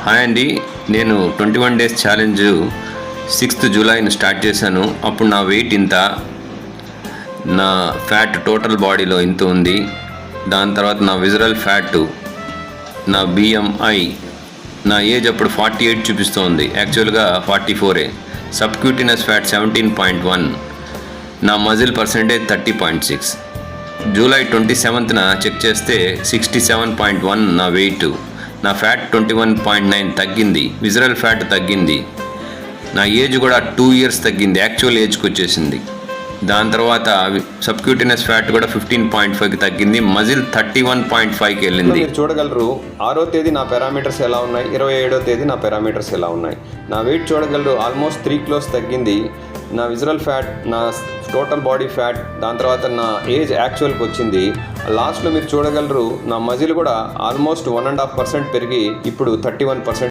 Hi అండి, నేను 21 days challenge 6th జూలైని స్టార్ట్ చేశాను. అప్పుడు నా వెయిట్ ఇంత, నా ఫ్యాట్ టోటల్ బాడీలో ఇంత ఉంది. దాని తర్వాత నా విజరల్ ఫ్యాట్, నా BMI, నా ఏజ్ అప్పుడు 48 చూపిస్తోంది, యాక్చువల్గా 44. సబ్క్యూటినస్ ఫ్యాట్ 17.1, నా మజిల్ పర్సెంటేజ్ 30.6. జూలై 27న చెక్ చేస్తే 67.1 నా వెయిట్. నా ఫ్యాట్ 21.9 తగ్గింది, విజరల్ ఫ్యాట్ తగ్గింది, నా ఏజ్ కూడా 2 years తగ్గింది, యాక్చువల్ ఏజ్కి వచ్చేసింది. దాని తర్వాత సబ్క్యూటినస్ ఫ్యాట్ కూడా 15.5కి తగ్గింది, మజిల్ 31.5కి వెళ్ళింది. మీరు చూడగలరు 6వ తేదీ నా పారామీటర్స్ ఎలా ఉన్నాయి, 27వ తేదీ నా పారామీటర్స్ ఎలా ఉన్నాయి. నా వెయిట్ చూడగలరు ఆల్మోస్ట్ 3 kilos తగ్గింది. నా విజరల్ ఫ్యాట్, నా టోటల్ బాడీ ఫ్యాట్, దాని తర్వాత నా ఏజ్ యాక్చువల్కి వచ్చింది. లాస్ట్లో మీరు చూడగలరు నా మజిల్ కూడా ఆల్మోస్ట్ 1.5% పెరిగి ఇప్పుడు 31%.